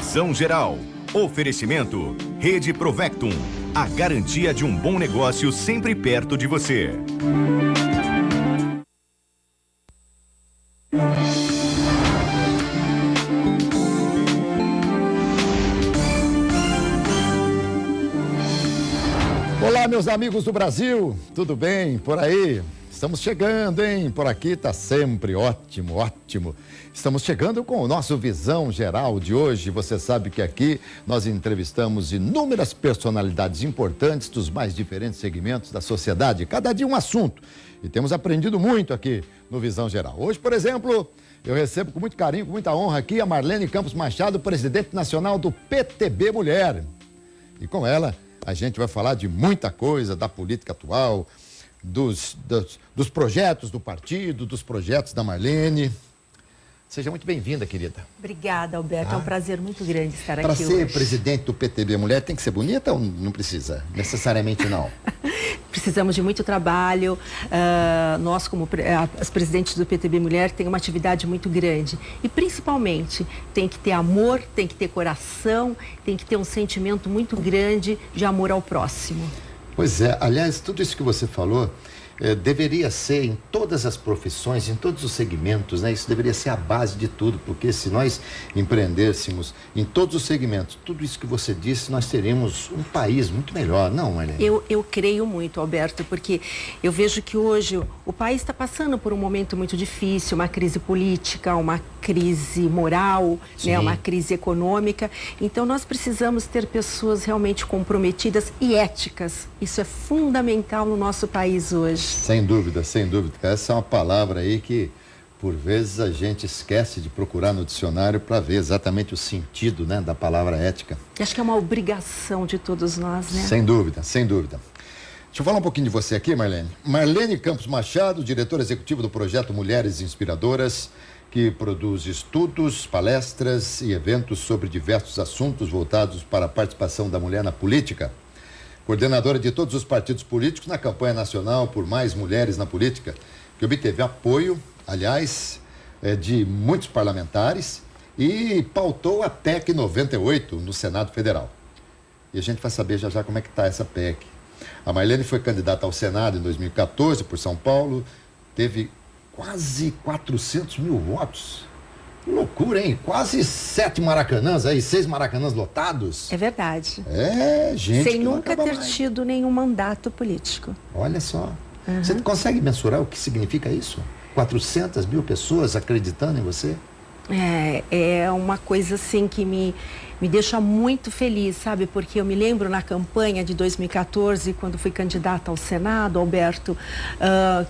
Visão Geral. Oferecimento Rede Provectum. A garantia de um bom negócio sempre perto de você. Olá, meus amigos do Brasil, tudo bem por aí? Estamos chegando, hein? Por aqui tá sempre ótimo, ótimo. Estamos chegando com o nosso Visão Geral de hoje. Você sabe que aqui nós entrevistamos inúmeras personalidades importantes dos mais diferentes segmentos da sociedade, cada dia um assunto. E temos aprendido muito aqui no Visão Geral. Hoje, por exemplo, eu recebo com muito carinho, com muita honra aqui a Marlene Campos Machado, presidente nacional do PTB Mulher. E com ela, a gente vai falar de muita coisa, da política atual, dos projetos do partido, dos projetos da Marlene. Seja muito bem-vinda, querida. Obrigada, Alberto. É um prazer muito grande estar aqui hoje. Para ser presidente do PTB Mulher, tem que ser bonita ou não precisa? Necessariamente não. Precisamos de muito trabalho. Nós, como as presidentes do PTB Mulher, tem uma atividade muito grande. E, principalmente, tem que ter amor, tem que ter coração, tem que ter um sentimento muito grande de amor ao próximo. Pois é. Aliás, tudo isso que você falou deveria ser em todas as profissões, em todos os segmentos, né? Isso deveria ser a base de tudo, porque se nós empreendêssemos em todos os segmentos, tudo isso que você disse, nós teríamos um país muito melhor, não, Marlene? Eu creio muito, Alberto, porque eu vejo que hoje o país está passando por um momento muito difícil, uma crise política, uma crise moral, né? Uma crise econômica. Então, nós precisamos ter pessoas realmente comprometidas e éticas. Isso é fundamental no nosso país hoje. Sem dúvida, sem dúvida. Essa é uma palavra aí que, por vezes, a gente esquece de procurar no dicionário para ver exatamente o sentido, né, da palavra ética. Acho que é uma obrigação de todos nós, né? Sem dúvida, sem dúvida. Deixa eu falar um pouquinho de você aqui, Marlene. Marlene Campos Machado, diretora executiva do projeto Mulheres Inspiradoras, que produz estudos, palestras e eventos sobre diversos assuntos voltados para a participação da mulher na política. Coordenadora de todos os partidos políticos na campanha nacional por mais mulheres na política, que obteve apoio, aliás, de muitos parlamentares e pautou a PEC 98 no Senado Federal. E a gente vai saber já já como é que está essa PEC. A Marlene foi candidata ao Senado em 2014 por São Paulo, teve quase 400 mil votos. Que loucura, hein? Quase 7 Maracanãs aí, 6 Maracanãs lotados. É verdade. Gente. Sem nunca ter tido nenhum mandato político. Olha só. Você consegue mensurar o que significa isso? 400 mil pessoas acreditando em você? É uma coisa assim que me deixa muito feliz, sabe? Porque eu me lembro na campanha de 2014, quando fui candidata ao Senado, Alberto,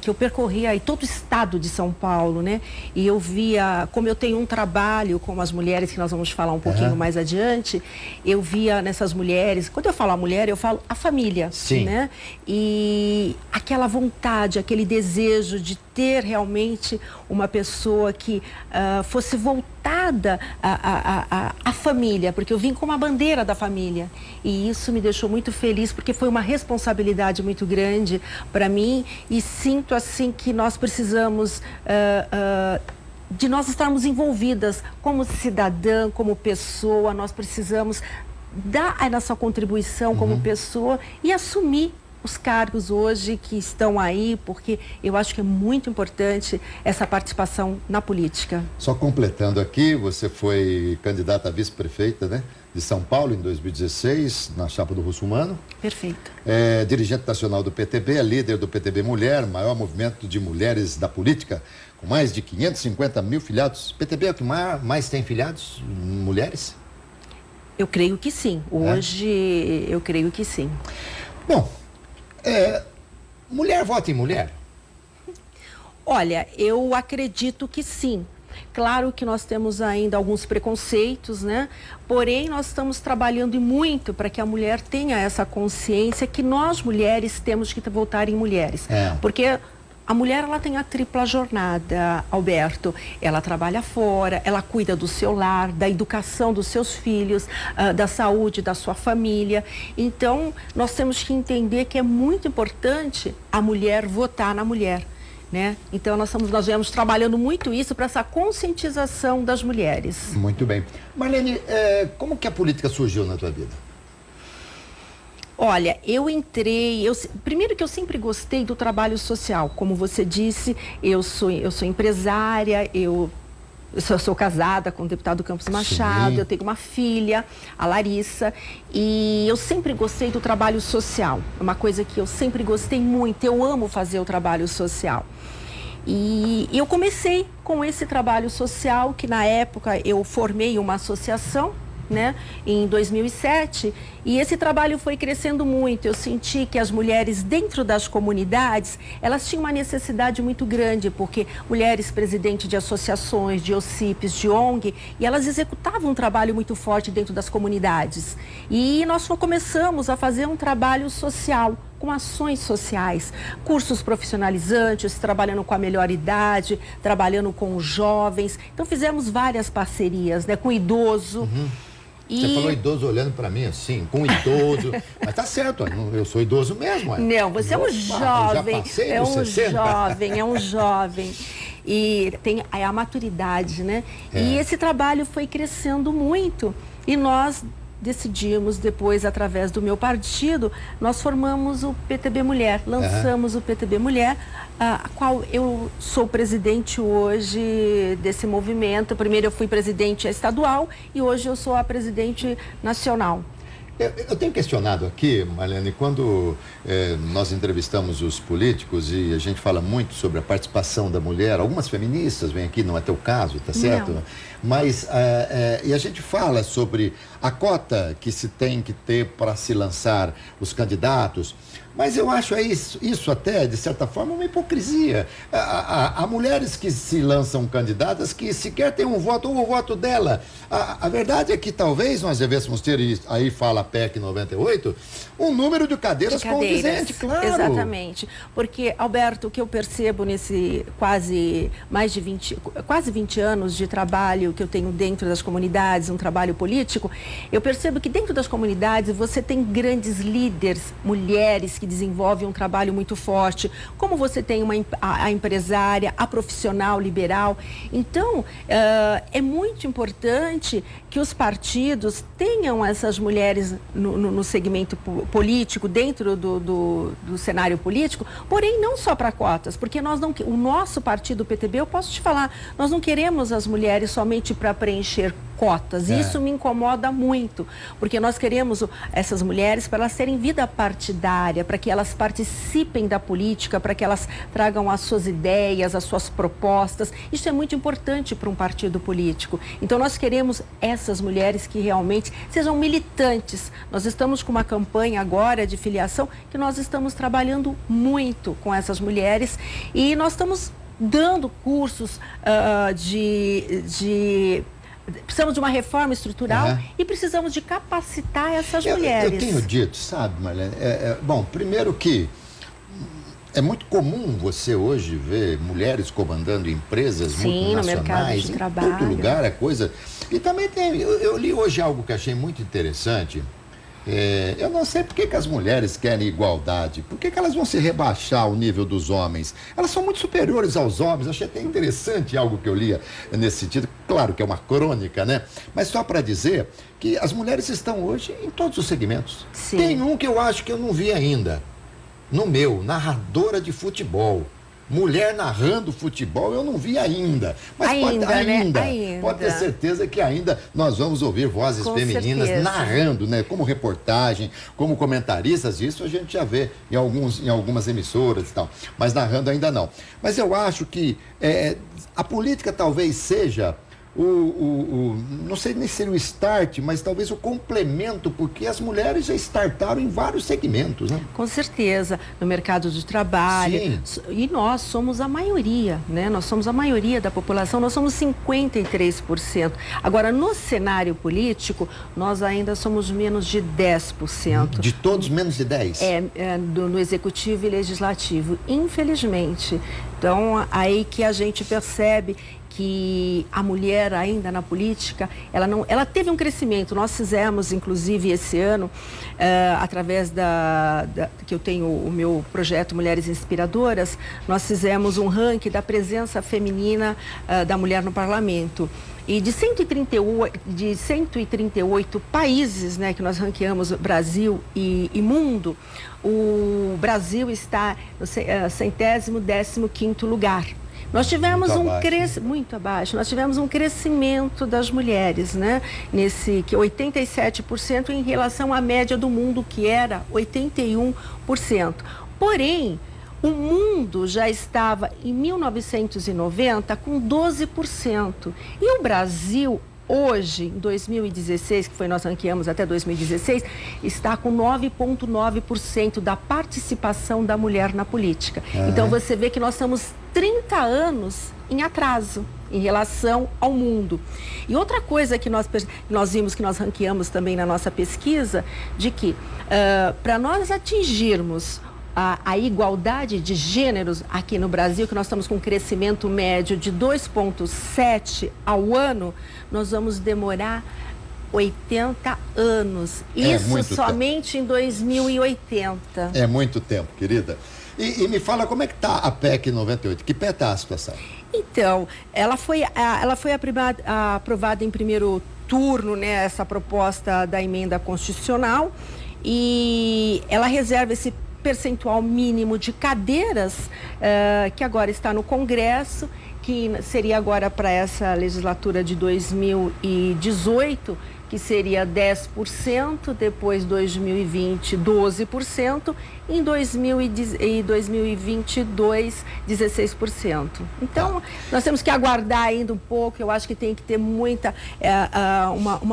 que eu percorria aí todo o estado de São Paulo, né? E eu via, como eu tenho um trabalho com as mulheres, que nós vamos falar um pouquinho mais adiante, eu via nessas mulheres, quando eu falo a mulher, eu falo a família, né? E aquela vontade, aquele desejo de ter realmente uma pessoa que fosse voltada à família, porque eu vim com uma bandeira da família. E isso me deixou muito feliz, porque foi uma responsabilidade muito grande para mim. E sinto assim que nós precisamos de nós estarmos envolvidas como cidadã, como pessoa. Nós precisamos dar a nossa contribuição como pessoa e assumir os cargos hoje que estão aí, porque eu acho que é muito importante essa participação na política. Só completando aqui, você foi candidata a vice-prefeita, né, de São Paulo em 2016, na chapa do Russumano. Perfeito. É dirigente nacional do PTB, é líder do PTB Mulher, maior movimento de mulheres da política, com mais de 550 mil filiados. PTB é o que mais tem filiados, mulheres? Eu creio que sim. Hoje, eu creio que sim. Bom, mulher vota em mulher? Olha, eu acredito que sim. Claro que nós temos ainda alguns preconceitos, né? Porém, nós estamos trabalhando muito para que a mulher tenha essa consciência que nós, mulheres, temos que votar em mulheres. Porque a mulher, ela tem a tripla jornada, Alberto. Ela trabalha fora, ela cuida do seu lar, da educação dos seus filhos, da saúde da sua família. Então, nós temos que entender que é muito importante a mulher votar na mulher. né? Então nós viemos trabalhando muito isso para essa conscientização das mulheres. Muito bem. Marlene, como que a política surgiu na tua vida? Olha, primeiro que eu sempre gostei do trabalho social. Como você disse, eu sou empresária, eu sou casada com o deputado Campos Machado. Sim. Eu tenho uma filha, a Larissa, e eu sempre gostei do trabalho social. É uma coisa que eu sempre gostei muito, eu amo fazer o trabalho social. E eu comecei com esse trabalho social, que na época eu formei uma associação, né, em 2007, e esse trabalho foi crescendo muito. Eu senti que as mulheres dentro das comunidades, elas tinham uma necessidade muito grande, porque mulheres presidentes de associações, de OCIPs, de ONG, e elas executavam um trabalho muito forte dentro das comunidades. E nós começamos a fazer um trabalho social, com ações sociais, cursos profissionalizantes, trabalhando com a melhor idade, trabalhando com os jovens. Então fizemos várias parcerias, né, com o idoso. Uhum. Você falou idoso olhando para mim assim, com idoso. Mas tá certo, eu sou idoso mesmo. Não, você é um jovem. É um 60. Jovem, é um jovem. E tem a maturidade, né? E esse trabalho foi crescendo muito. E nós decidimos depois, através do meu partido, nós formamos o PTB Mulher, lançamos o PTB Mulher, a qual eu sou presidente hoje desse movimento. Primeiro eu fui presidente estadual e hoje eu sou a presidente nacional. Eu tenho questionado aqui, Marlene, quando nós entrevistamos os políticos e a gente fala muito sobre a participação da mulher, algumas feministas vêm aqui, não é teu caso, tá certo? Não. Mas, e a gente fala sobre a cota que se tem que ter para se lançar os candidatos, mas eu acho isso até, de certa forma, uma hipocrisia. Há mulheres que se lançam candidatas que sequer têm um voto ou o voto dela. A verdade é que talvez nós devêssemos ter, aí fala a PEC 98, um número de cadeiras condizente, claro. Exatamente. Porque, Alberto, o que eu percebo nesse quase 20 anos de trabalho que eu tenho dentro das comunidades, um trabalho político, eu percebo que dentro das comunidades você tem grandes líderes, mulheres que desenvolvem um trabalho muito forte, como você tem a empresária, a profissional liberal. Então, é muito importante que os partidos tenham essas mulheres no segmento político, dentro do cenário político, porém não só para cotas, porque o nosso partido, o PTB, eu posso te falar, nós não queremos as mulheres somente para preencher cotas. Isso me incomoda muito, porque nós queremos essas mulheres para elas terem vida partidária, para que elas participem da política, para que elas tragam as suas ideias, as suas propostas. Isso é muito importante para um partido político. Então nós queremos essas mulheres que realmente sejam militantes. Nós estamos com uma campanha agora de filiação que nós estamos trabalhando muito com essas mulheres e nós estamos dando cursos precisamos de uma reforma estrutural e precisamos de capacitar essas mulheres. Eu tenho dito, sabe, Marlene, bom, primeiro que é muito comum você hoje ver mulheres comandando empresas multinacionais, no mercado de trabalho. Em todo lugar é coisa. E também eu li hoje algo que achei muito interessante. Eu não sei por que as mulheres querem igualdade, por que elas vão se rebaixar ao nível dos homens? Elas são muito superiores aos homens. Achei até interessante algo que eu lia nesse sentido. Claro que é uma crônica, né? Mas só para dizer que as mulheres estão hoje em todos os segmentos. Sim. Tem um que eu acho que eu não vi ainda, no meu, narradora de futebol. Mulher narrando futebol eu não vi ainda. Mas pode ter certeza que ainda nós vamos ouvir vozes femininas narrando, né? Como reportagem, como comentaristas, isso a gente já vê em algumas emissoras e tal. Mas narrando ainda não. Mas eu acho que a política talvez seja não sei nem se o start, mas talvez o complemento, porque as mulheres já startaram em vários segmentos, né? Com certeza, no mercado de trabalho. Sim. E nós somos a maioria, né? Nós somos a maioria da população, nós somos 53%. Agora, no cenário político, nós ainda somos menos de 10%. De todos, menos de 10%? No executivo e legislativo, infelizmente. Então, aí que a gente percebe que a mulher ainda na política, ela teve um crescimento. Nós fizemos, inclusive, esse ano, através que eu tenho o meu projeto Mulheres Inspiradoras, nós fizemos um ranking da presença feminina da mulher no parlamento. E de 138 países, né, que nós ranqueamos Brasil e mundo, o Brasil está no 115º lugar. Nós tivemos muito abaixo. Nós tivemos um crescimento das mulheres, né? Que 87% em relação à média do mundo, que era 81%. Porém, o mundo já estava em 1990 com 12%. E o Brasil hoje, em 2016, que foi nós ranqueamos até 2016, está com 9,9% da participação da mulher na política. Então você vê que nós estamos 30 anos em atraso em relação ao mundo. E outra coisa que nós vimos, que nós ranqueamos também na nossa pesquisa, de que para nós atingirmos a igualdade de gêneros aqui no Brasil, que nós estamos com um crescimento médio de 2,7 ao ano, nós vamos demorar 80 anos. Isso somente em 2080. É muito tempo, querida. E me fala, como é que está a PEC 98? Que pé está a situação? Então, ela foi aprovada em primeiro turno, né, essa proposta da emenda constitucional, e ela reserva esse percentual mínimo de cadeiras que agora está no Congresso, que seria agora para essa legislatura de 2018, que seria 10%, depois 2020, 12%, em 2022, 16%. Então, nós temos que aguardar ainda um pouco. Eu acho que tem que ter uma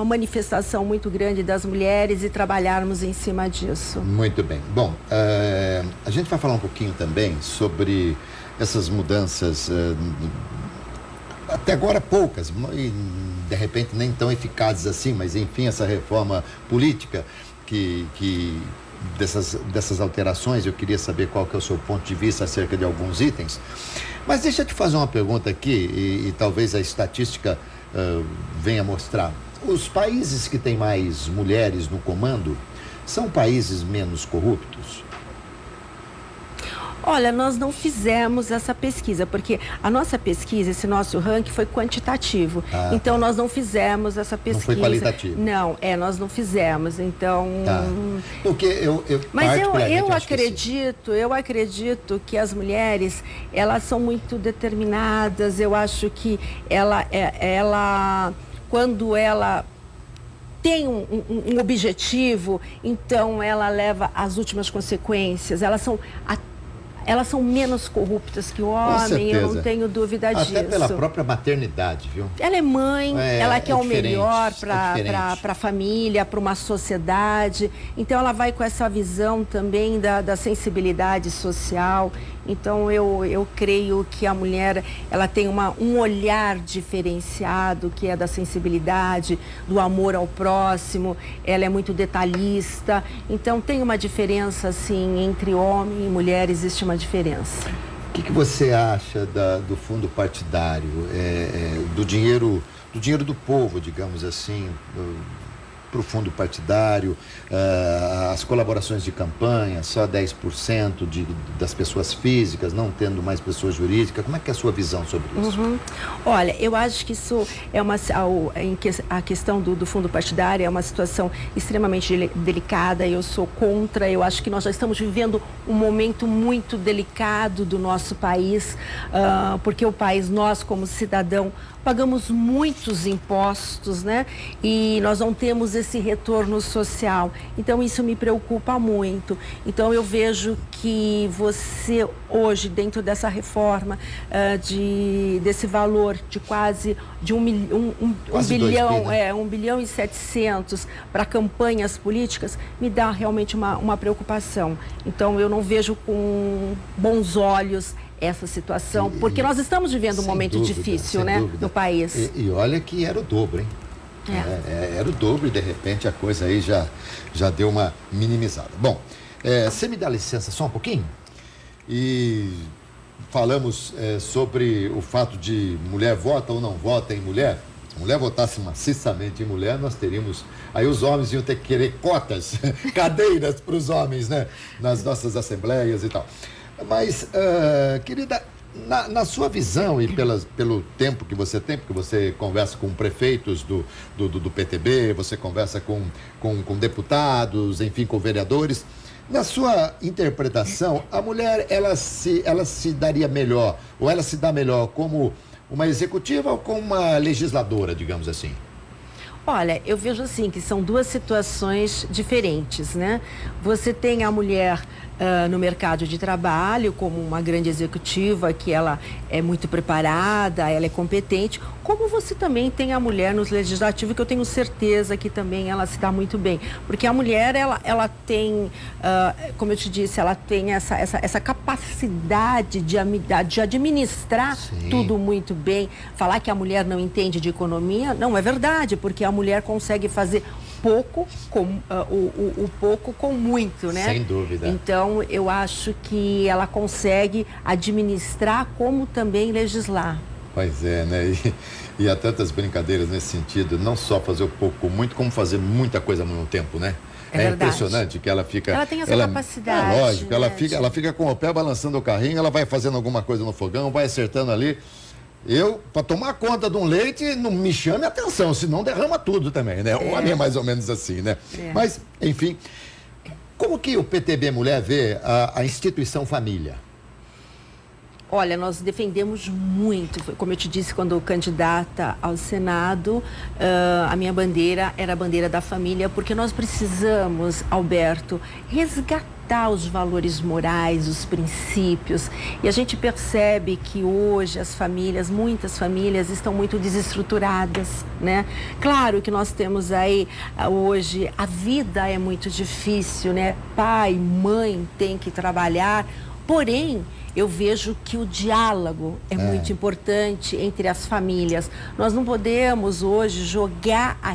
manifestação muito grande das mulheres e trabalharmos em cima disso. Muito bem. Bom, a gente vai falar um pouquinho também sobre essas mudanças, até agora poucas, e de repente nem tão eficazes assim, mas enfim, essa reforma política dessas alterações. Eu queria saber qual que é o seu ponto de vista acerca de alguns itens. Mas deixa eu te fazer uma pergunta aqui, e talvez a estatística venha mostrar. Os países que têm mais mulheres no comando são países menos corruptos? Olha, nós não fizemos essa pesquisa, porque a nossa pesquisa, esse nosso ranking foi quantitativo. Então, nós não fizemos essa pesquisa. Não foi qualitativo? Não, nós não fizemos, então... Porque Mas eu acredito que as mulheres, elas são muito determinadas. Eu acho que quando ela tem um objetivo, então ela leva as últimas consequências. Elas são menos corruptas que o homem, eu não tenho dúvida disso. Até pela própria maternidade, viu? Ela é mãe, ela quer o melhor para a família, para uma sociedade. Então, ela vai com essa visão também da sensibilidade social. Então, eu creio que a mulher, ela tem um olhar diferenciado, que é da sensibilidade, do amor ao próximo. Ela é muito detalhista. Então, tem uma diferença, assim, entre homem e mulher, existe uma diferença. O que você acha do fundo partidário, do dinheiro do povo, digamos assim, para o fundo partidário, as colaborações de campanha, só 10% das pessoas físicas, não tendo mais pessoas jurídicas? Como é que é a sua visão sobre isso? Olha, eu acho que isso é a questão do fundo partidário é uma situação extremamente delicada. Eu sou contra. Eu acho que nós já estamos vivendo um momento muito delicado do nosso país, porque o país, nós como cidadão, pagamos muitos impostos, né? E nós não temos esse retorno social. Então, isso me preocupa muito. Então, eu vejo que você, hoje, dentro dessa reforma, desse valor de quase de 1 bilhão, 1 bilhão e 700 para campanhas políticas, me dá realmente uma preocupação. Então, eu não vejo com bons olhos essa situação, porque nós estamos vivendo um momento difícil, né, no país. E olha que era o dobro, hein? Era o dobro, e de repente a coisa aí já deu uma minimizada. Bom, você me dá licença só um pouquinho? E falamos sobre o fato de mulher vota ou não vota em mulher. Se a mulher votasse maciçamente em mulher, nós teríamos... Aí os homens iam ter que querer cotas, cadeiras para os homens, né? Nas nossas assembleias e tal. Mas, querida, na sua visão e pelo tempo que você tem, porque você conversa com prefeitos do PTB, você conversa com deputados, enfim, com vereadores, na sua interpretação, a mulher, ela se daria melhor, ou ela se dá melhor como uma executiva ou como uma legisladora, digamos assim? Olha, eu vejo assim que são duas situações diferentes, né? Você tem a mulher no mercado de trabalho como uma grande executiva, que ela é muito preparada, ela é competente, como você também tem a mulher no legislativo, que eu tenho certeza que também ela se dá muito bem. Porque a mulher, ela tem, como eu te disse, ela tem essa capacidade de administrar Sim. tudo muito bem. Falar que a mulher não entende de economia, não é verdade, porque a mulher consegue fazer pouco com o pouco com muito, né? Sem dúvida. Então, eu acho que ela consegue administrar como também legislar. Pois é, né? E há tantas brincadeiras nesse sentido, não só fazer o pouco com muito, como fazer muita coisa ao mesmo tempo, né? É impressionante que ela fica... Ela tem essa capacidade. É lógico, né? ela fica com o pé balançando o carrinho, ela vai fazendo alguma coisa no fogão, vai acertando ali. Para tomar conta de um leite, não me chame atenção, senão derrama tudo também, né? O homem é mais ou menos assim, né? Mas, enfim, como que o PTB Mulher vê a instituição família? Olha, nós defendemos muito, como eu te disse, quando candidata ao Senado, a minha bandeira era a bandeira da família, porque nós precisamos, Alberto, resgatar os valores morais, os princípios, e a gente percebe que hoje as famílias, muitas famílias estão muito desestruturadas, né? Claro que nós temos aí, hoje, a vida é muito difícil, né? Pai, mãe tem que trabalhar, porém, eu vejo que o diálogo é muito importante entre as famílias. Nós não podemos hoje jogar a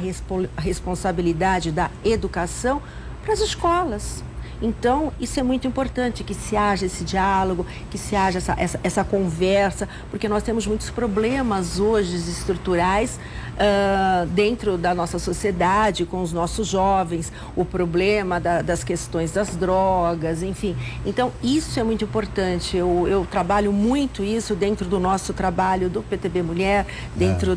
responsabilidade da educação para as escolas. Então, isso é muito importante, que se haja esse diálogo, que se haja essa conversa, porque nós temos muitos problemas hoje estruturais dentro da nossa sociedade, com os nossos jovens, o problema das questões das drogas, enfim. Então, isso é muito importante. Eu trabalho muito isso dentro do nosso trabalho do PTB Mulher, dentro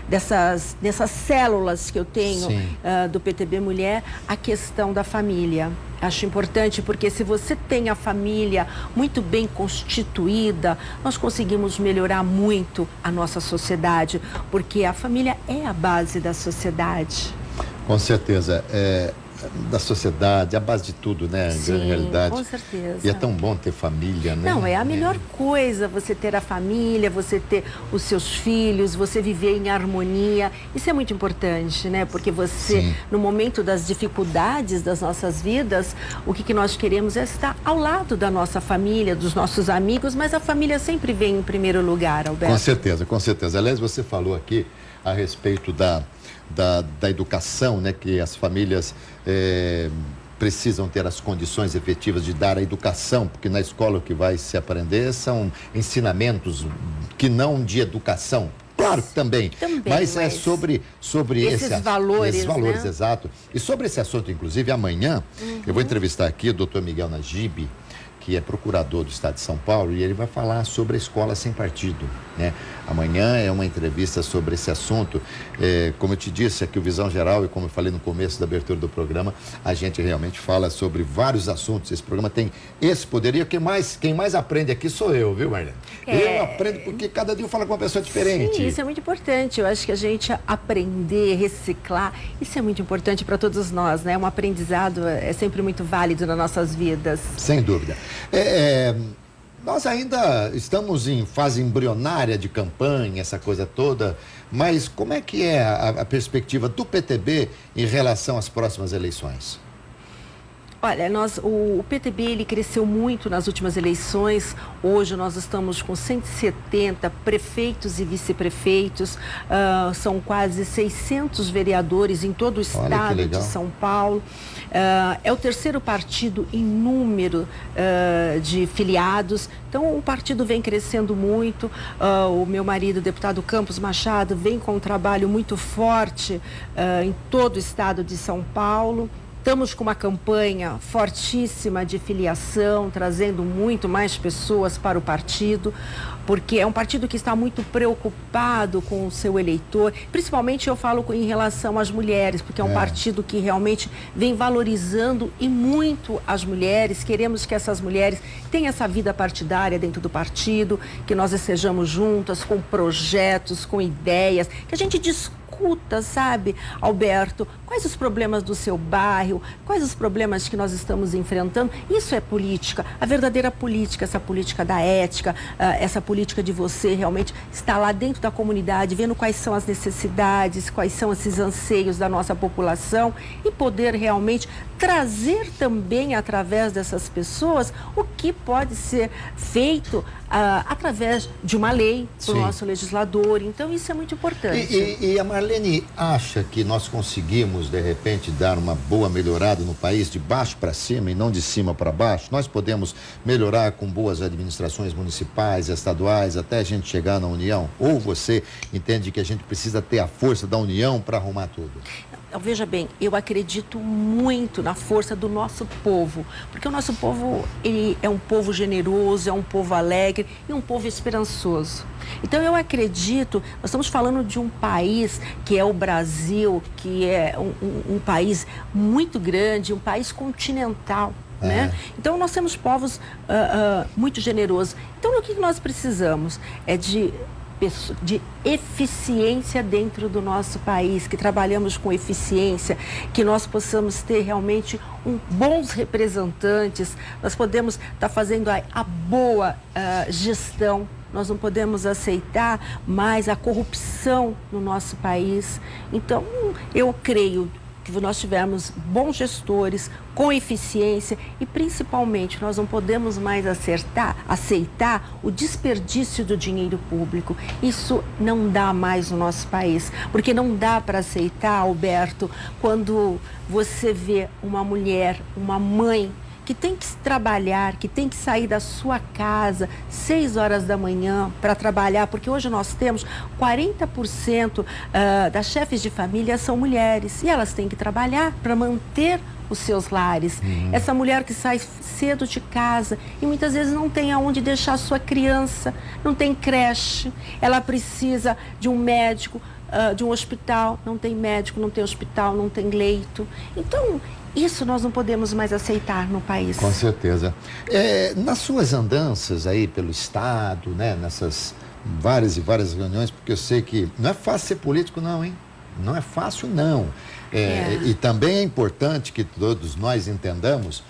dessas células que eu tenho do PTB Mulher, a questão da família. Acho importante porque se você tem a família muito bem constituída, nós conseguimos melhorar muito a nossa sociedade, porque a família é a base da sociedade. Com certeza. Da sociedade, a base de tudo, né? Sim, na realidade. Com certeza. E é tão bom ter família, né? Não, é a melhor coisa, você ter a família, você ter os seus filhos, você viver em harmonia. Isso é muito importante, né? Porque você, no momento das dificuldades das nossas vidas, o que nós queremos é estar ao lado da nossa família, dos nossos amigos, mas a família sempre vem em primeiro lugar, Alberto. Com certeza, com certeza. Aliás, você falou aqui a respeito da educação, né, que as famílias precisam ter as condições efetivas de dar a educação, porque na escola o que vai se aprender são ensinamentos que não de educação. Claro que também, mas é sobre esses valores, né? Exato. E sobre esse assunto, inclusive, amanhã, eu vou entrevistar aqui o Dr. Miguel Najib, que é procurador do Estado de São Paulo, e ele vai falar sobre a escola sem partido, né? Amanhã é uma entrevista sobre esse assunto. Como eu te disse aqui, o Visão Geral, e como eu falei no começo da abertura do programa, a gente realmente fala sobre vários assuntos. Esse programa tem esse poder. E quem mais aprende aqui sou eu, viu, Marlene? Eu aprendo porque cada dia eu falo com uma pessoa diferente. Sim, isso é muito importante. Eu acho que a gente aprender, reciclar, isso é muito importante para todos nós, né? Um aprendizado é sempre muito válido nas nossas vidas. Sem dúvida. Nós ainda estamos em fase embrionária de campanha, essa coisa toda, mas como é que é a perspectiva do PTB em relação às próximas eleições? Olha, o PTB ele cresceu muito nas últimas eleições. Hoje nós estamos com 170 prefeitos e vice-prefeitos. São quase 600 vereadores em todo o estado de São Paulo. É o terceiro partido em número de filiados. Então, o partido vem crescendo muito. O meu marido, o deputado Campos Machado, vem com um trabalho muito forte em todo o estado de São Paulo. Estamos com uma campanha fortíssima de filiação, trazendo muito mais pessoas para o partido, porque é um partido que está muito preocupado com o seu eleitor. Principalmente eu falo em relação às mulheres, porque é um partido que realmente vem valorizando e muito as mulheres. Queremos que essas mulheres tenham essa vida partidária dentro do partido, que nós estejamos juntas com projetos, com ideias, que a gente discuta, sabe, Alberto, quais os problemas do seu bairro, quais os problemas que nós estamos enfrentando. Isso é política, a verdadeira política, essa política da ética, essa política de você realmente estar lá dentro da comunidade, vendo quais são as necessidades, quais são esses anseios da nossa população e poder realmente trazer também através dessas pessoas o que pode ser feito através de uma lei do nosso legislador. Então isso é muito importante. E a Marlene acha que nós conseguimos de repente dar uma boa melhorada no país de baixo para cima e não de cima para baixo? Nós podemos melhorar com boas administrações municipais, estaduais, até a gente chegar na União? Ou você entende que a gente precisa ter a força da União para arrumar tudo? Veja bem, eu acredito muito na força do nosso povo, porque o nosso povo ele é um povo generoso, é um povo alegre e um povo esperançoso. Então eu acredito, nós estamos falando de um país que é o Brasil, que é um país muito grande, um país continental. Né? Então nós temos povos muito generosos. Então o que nós precisamos é de eficiência dentro do nosso país, que trabalhamos com eficiência, que nós possamos ter realmente bons representantes, nós podemos estar fazendo a boa gestão. Nós não podemos aceitar mais a corrupção no nosso país. Então, eu creio que nós tivemos bons gestores, com eficiência e, principalmente, nós não podemos mais aceitar o desperdício do dinheiro público. Isso não dá mais no nosso país, porque não dá para aceitar, Alberto, quando você vê uma mulher, uma mãe, que tem que trabalhar, que tem que sair da sua casa 6 horas da manhã para trabalhar, porque hoje nós temos 40% das chefes de família são mulheres e elas têm que trabalhar para manter os seus lares. Essa mulher que sai cedo de casa e muitas vezes não tem aonde deixar a sua criança, não tem creche, ela precisa de um médico, de um hospital, não tem médico, não tem hospital, não tem leito. Então, isso nós não podemos mais aceitar no país. Com certeza. Nas suas andanças aí pelo Estado, né, nessas várias e várias reuniões, porque eu sei que não é fácil ser político não, hein? Não é fácil não. E também é importante que todos nós entendamos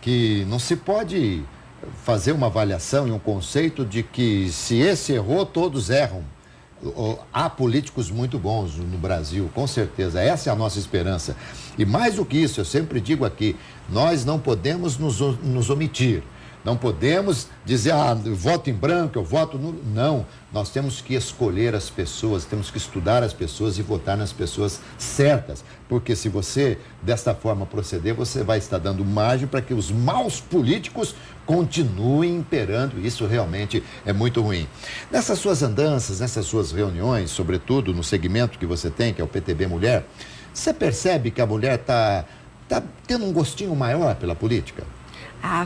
que não se pode fazer uma avaliação e um conceito de que se esse errou, todos erram. Há políticos muito bons no Brasil, com certeza, essa é a nossa esperança. E mais do que isso, eu sempre digo aqui, nós não podemos nos omitir, não podemos dizer, eu voto em branco, eu voto no... Não, nós temos que escolher as pessoas, temos que estudar as pessoas e votar nas pessoas certas, porque se você desta forma proceder, você vai estar dando margem para que os maus políticos continuem imperando. Isso realmente é muito ruim. Nessas suas andanças, nessas suas reuniões, sobretudo no segmento que você tem, que é o PTB Mulher, você percebe que a mulher está tendo um gostinho maior pela política?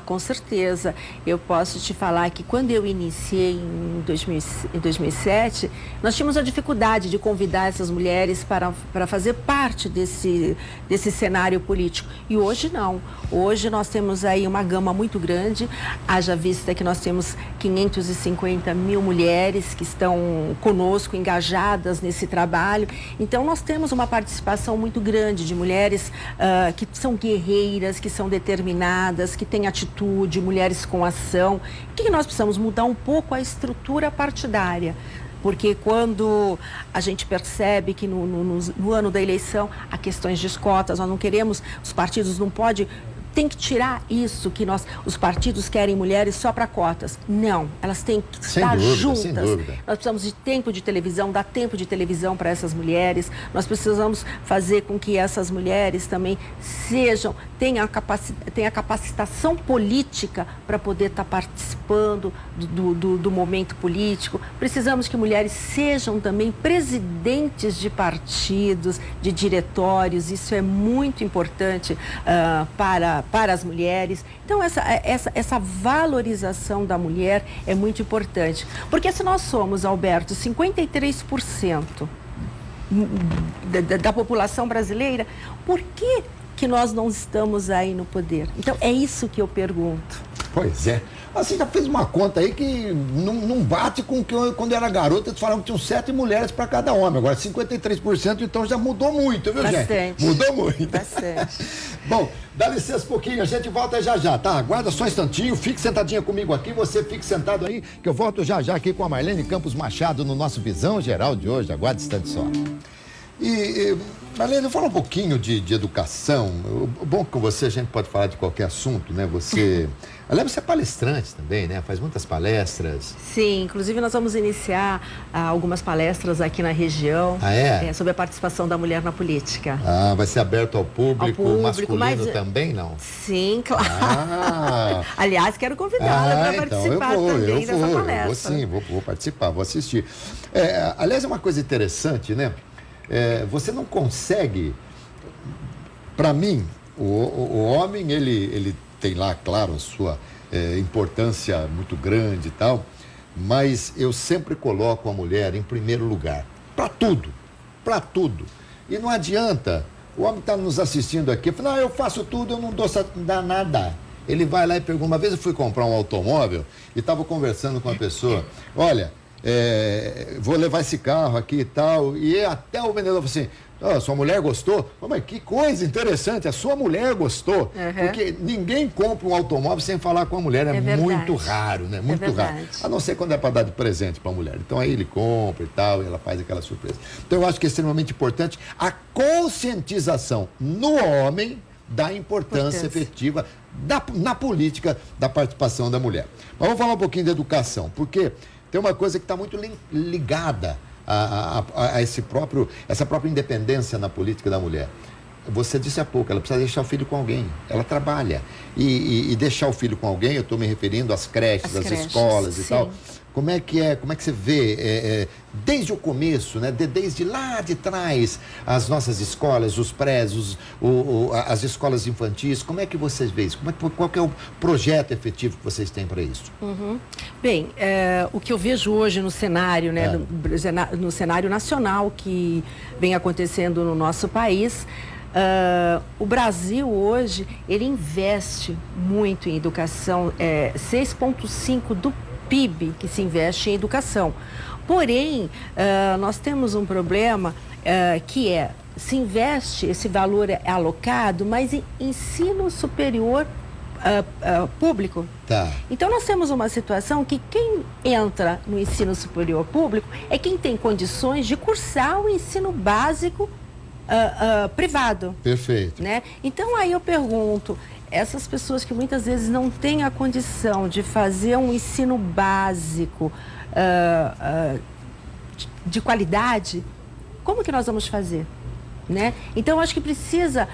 Com certeza. Eu posso te falar que quando eu iniciei em 2007, nós tínhamos a dificuldade de convidar essas mulheres para fazer parte desse cenário político. E hoje não. Hoje nós temos aí uma gama muito grande, haja vista que nós temos 550 mil mulheres que estão conosco, engajadas nesse trabalho. Então nós temos uma participação muito grande de mulheres que são guerreiras, que são determinadas, que têm atitude, mulheres com ação. O que nós precisamos? Mudar um pouco a estrutura partidária. Porque quando a gente percebe que no ano da eleição há questões de cotas, nós não queremos, os partidos não podem tem que tirar isso que os partidos querem mulheres só para cotas. Não, elas têm que estar juntas. Sem dúvida. Nós precisamos de tempo de televisão, dar tempo de televisão para essas mulheres. Nós precisamos fazer com que essas mulheres também tenham a capacitação política para poder estar participando do momento político. Precisamos que mulheres sejam também presidentes de partidos, de diretórios. Isso é muito importante para as mulheres. Então, essa valorização da mulher é muito importante. Porque se nós somos, Alberto, 53% da população brasileira, por que nós não estamos aí no poder? Então, é isso que eu pergunto. Pois é. Você já fez uma conta aí que não bate com que quando eu era garota, eles falavam que tinham 7 mulheres para cada homem. Agora, 53%, então já mudou muito, viu, Bastante. gente? Mudou muito. Bastante. Bom, dá licença um pouquinho, a gente volta já, tá? Aguarda só um instantinho, fique sentadinha comigo aqui, você fique sentado aí, que eu volto já aqui com a Marlene Campos Machado no nosso Visão Geral de hoje. Aguarde um instante só. Marlene, fala um pouquinho de educação. Bom que com você a gente pode falar de qualquer assunto, né? Aliás, você é palestrante também, né? Faz muitas palestras. Sim, inclusive nós vamos iniciar algumas palestras aqui na região. Ah, é? Sobre a participação da mulher na política. Ah, vai ser aberto ao público masculino também, não? Sim, claro. Aliás, quero convidá-la para participar também dessa palestra. Vou participar, vou assistir. Aliás, é uma coisa interessante, né? Você não consegue, para mim, o homem, ele tem lá, claro, a sua importância muito grande e tal, mas eu sempre coloco a mulher em primeiro lugar, para tudo. E não adianta, o homem está nos assistindo aqui, fala, não, eu faço tudo, eu não dou nada. Ele vai lá e pergunta, uma vez eu fui comprar um automóvel e estava conversando com a pessoa, olha, vou levar esse carro aqui e tal, e até o vendedor falou assim, sua mulher gostou? Mas que coisa interessante, a sua mulher gostou, porque ninguém compra um automóvel sem falar com a mulher, é muito raro, né? Muito raro, a não ser quando é para dar de presente para a mulher. Então aí ele compra e tal, e ela faz aquela surpresa. Então eu acho que é extremamente importante a conscientização no homem da importância efetiva na política da participação da mulher. Mas vamos falar um pouquinho de educação, porque tem uma coisa que está muito ligada a essa própria independência na política da mulher. Você disse há pouco, ela precisa deixar o filho com alguém. Ela trabalha. E deixar o filho com alguém, eu estou me referindo às creches, às escolas e tal. Como é que você vê, desde o começo, né, desde lá de trás, as nossas escolas, os prédios, as escolas infantis, como é que vocês veem isso? Qual que é o projeto efetivo que vocês têm para isso? Bem, o que eu vejo hoje no cenário, né, no cenário nacional que vem acontecendo no nosso país, o Brasil hoje, ele investe muito em educação, 6,5% do PIB que se investe em educação. Porém, nós temos um problema que se investe, esse valor é alocado, mas em ensino superior público. Tá. Então, nós temos uma situação que quem entra no ensino superior público é quem tem condições de cursar o ensino básico privado. Perfeito. Né? Então, aí eu pergunto, essas pessoas que muitas vezes não têm a condição de fazer um ensino básico de qualidade, como que nós vamos fazer? Né? Então, acho que precisa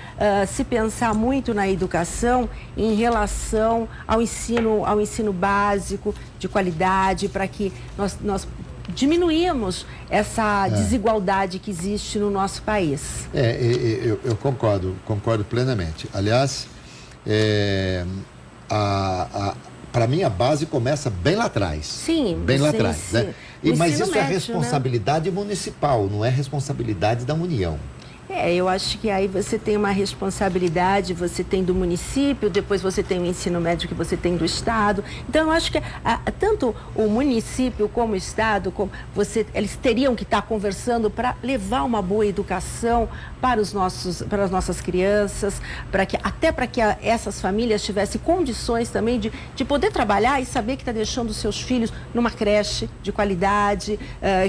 se pensar muito na educação em relação ao ensino básico de qualidade, para que nós diminuímos essa desigualdade que existe no nosso país. Eu concordo plenamente. Aliás, para mim a base começa bem lá atrás. Sim, bem lá atrás, sim. né? Mas isso é responsabilidade municipal, não é responsabilidade da União. Eu acho que aí você tem uma responsabilidade, você tem do município, depois você tem o ensino médio que você tem do Estado. Então, eu acho que tanto o município como o Estado, eles teriam que estar conversando para levar uma boa educação para as nossas crianças, até para que essas famílias tivessem condições também de poder trabalhar e saber que está deixando os seus filhos numa creche de qualidade,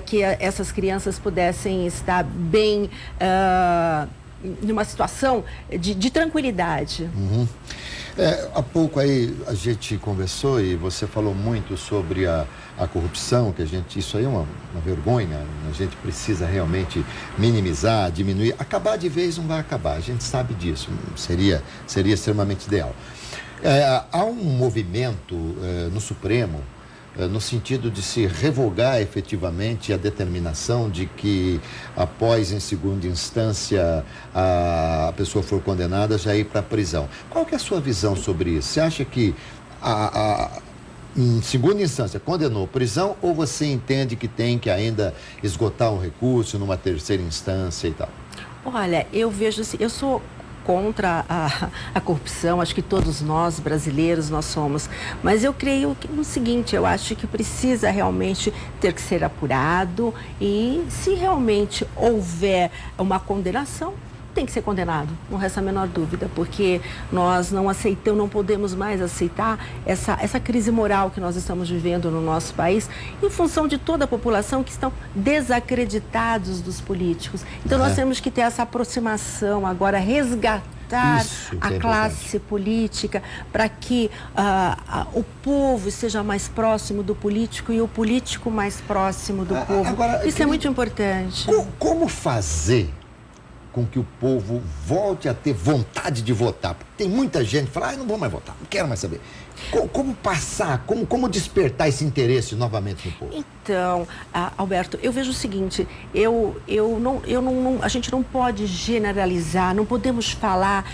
que essas crianças pudessem estar bem numa situação de tranquilidade. Há pouco aí a gente conversou e você falou muito sobre a corrupção, que isso aí é uma vergonha, a gente precisa realmente minimizar, diminuir, acabar de vez não vai acabar, a gente sabe disso, seria extremamente ideal. Há um movimento no Supremo, no sentido de se revogar efetivamente a determinação de que, após, em segunda instância, a pessoa for condenada, já ir para a prisão. Qual que é a sua visão sobre isso? Você acha que, em segunda instância, condenou prisão, ou você entende que tem que ainda esgotar um recurso numa terceira instância e tal? Olha, eu vejo assim, eu sou contra a corrupção, acho que todos nós, brasileiros, nós somos. Mas eu creio que no seguinte, eu acho que precisa realmente ter que ser apurado e se realmente houver uma condenação, tem que ser condenado, não resta a menor dúvida, porque nós não aceitamos, não podemos mais aceitar essa crise moral que nós estamos vivendo no nosso país, em função de toda a população que estão desacreditados dos políticos. Então nós temos que ter essa aproximação agora, resgatar a classe política para que o povo seja mais próximo do político e o político mais próximo do povo. Agora, isso é muito importante. Como fazer com que o povo volte a ter vontade de votar? Porque tem muita gente que fala, não vou mais votar, não quero mais saber. Como passar, como despertar esse interesse novamente no povo? Então, Alberto, eu vejo o seguinte, a gente não pode generalizar, não podemos falar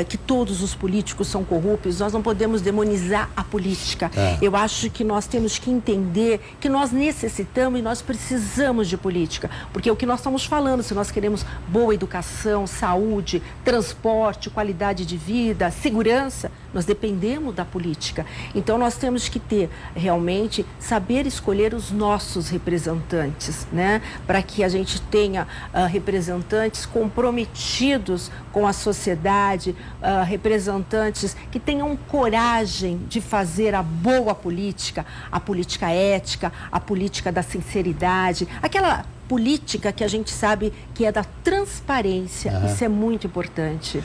que todos os políticos são corruptos, nós não podemos demonizar a política. Eu acho que nós temos que entender que nós necessitamos e nós precisamos de política, porque o que nós estamos falando, se nós queremos boa educação, saúde, transporte, qualidade de vida, segurança, nós dependemos da política. Então, nós temos que ter, realmente, saber escolher os nossos representantes, né? Para que a gente tenha representantes comprometidos com a sociedade, representantes que tenham coragem de fazer a boa política, a política ética, a política da sinceridade, aquela política que a gente sabe que é da transparência. Isso é muito importante.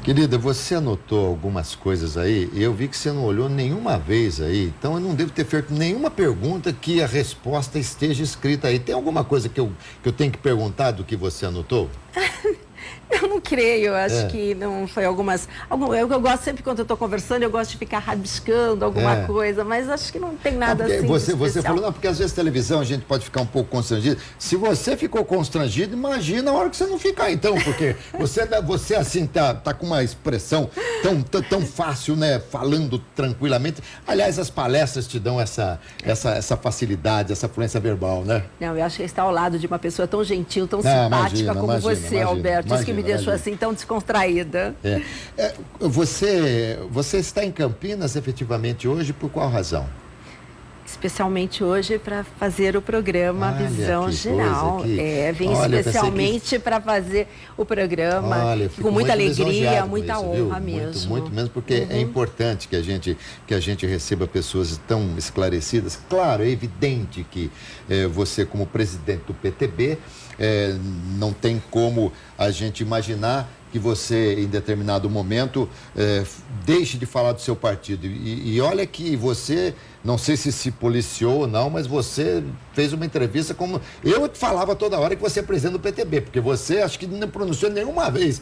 Querida, você anotou algumas coisas aí e eu vi que você não olhou nenhuma vez aí, então eu não devo ter feito nenhuma pergunta que a resposta esteja escrita aí. Tem alguma coisa que eu tenho que perguntar do que você anotou? Eu não creio, eu acho que não foi algumas... Eu gosto sempre, quando eu estou conversando, eu gosto de ficar rabiscando alguma coisa, mas acho que não tem nada assim Você falou, não, porque às vezes televisão a gente pode ficar um pouco constrangido. Se você ficou constrangido, imagina a hora que você não ficar, então, porque você assim, tá com uma expressão tão fácil, né, falando tranquilamente. Aliás, as palestras te dão essa facilidade, essa fluência verbal, né? Não, eu acho que está ao lado de uma pessoa tão gentil, tão simpática como você, Alberto. Isso que me deixou assim tão descontraída. Você está em Campinas efetivamente hoje por qual razão? Especialmente hoje para fazer o programa Visão Geral. Vim especialmente para fazer o programa com muita alegria, muita honra mesmo. Muito mesmo, porque é importante que a gente receba pessoas tão esclarecidas. Claro, é evidente que você, como presidente do PTB, não tem como a gente imaginar que você, em determinado momento, deixe de falar do seu partido. E olha que você, não sei se policiou ou não, mas você fez uma entrevista como... Eu falava toda hora que você é presidente do PTB, porque você, acho que não pronunciou nenhuma vez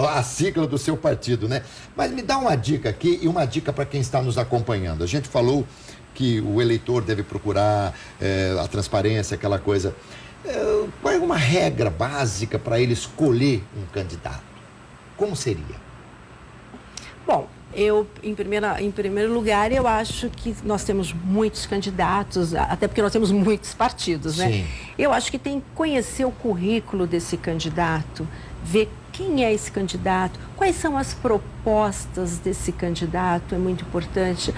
a sigla do seu partido, né? Mas me dá uma dica aqui e uma dica para quem está nos acompanhando. A gente falou que o eleitor deve procurar a transparência, aquela coisa... Qual é uma regra básica para ele escolher um candidato? Como seria? Bom, em primeiro lugar, eu acho que nós temos muitos candidatos, até porque nós temos muitos partidos, né? Sim. Eu acho que tem que conhecer o currículo desse candidato, ver quem é esse candidato, quais são as propostas desse candidato, é muito importante.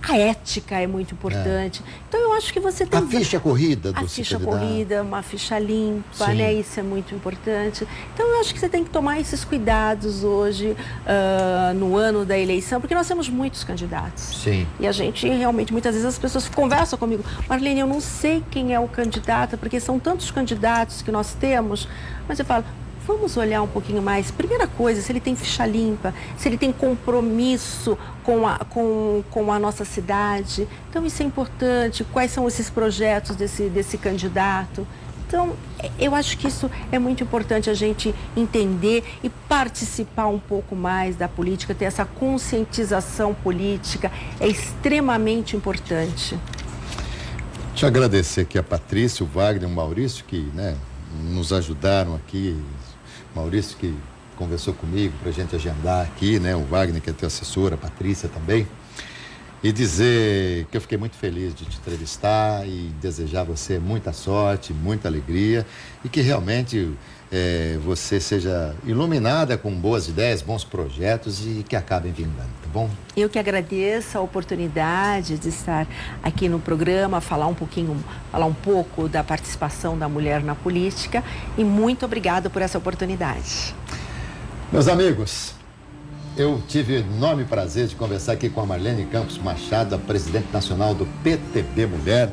A ética é muito importante. Então, eu acho que você tem... A ficha corrida do A ficha candidato. corrida, uma ficha limpa, né? Isso é muito importante. Então, eu acho que você tem que tomar esses cuidados hoje, no ano da eleição, porque nós temos muitos candidatos. Sim. E a gente, realmente, muitas vezes as pessoas conversam comigo. Marlene, eu não sei quem é o candidato, porque são tantos candidatos que nós temos. Mas eu falo, vamos olhar um pouquinho mais. Primeira coisa, se ele tem ficha limpa, se ele tem compromisso com a nossa cidade. Então, isso é importante. Quais são esses projetos desse candidato? Então, eu acho que isso é muito importante a gente entender e participar um pouco mais da política, ter essa conscientização política, é extremamente importante. Deixa eu agradecer aqui a Patrícia, o Wagner, o Maurício, que nos ajudaram aqui. Maurício que conversou comigo para a gente agendar aqui, o Wagner que é teu assessor, a Patrícia também. E dizer que eu fiquei muito feliz de te entrevistar e desejar a você muita sorte, muita alegria e que realmente você seja iluminada com boas ideias, bons projetos e que acabem vingando, tá bom? Eu que agradeço a oportunidade de estar aqui no programa, falar um pouco da participação da mulher na política e muito obrigada por essa oportunidade. Meus amigos, eu tive enorme prazer de conversar aqui com a Marlene Campos Machado, a presidente nacional do PTB Mulher.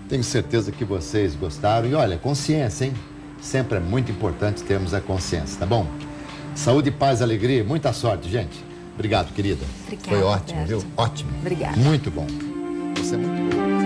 Tenho certeza que vocês gostaram. E olha, consciência, hein? Sempre é muito importante termos a consciência, tá bom? Saúde, paz, alegria, muita sorte, gente. Obrigado, querida. Obrigada, Foi ótimo, Roberto. viu? Ótimo. Obrigada. Muito bom. Você é muito bom.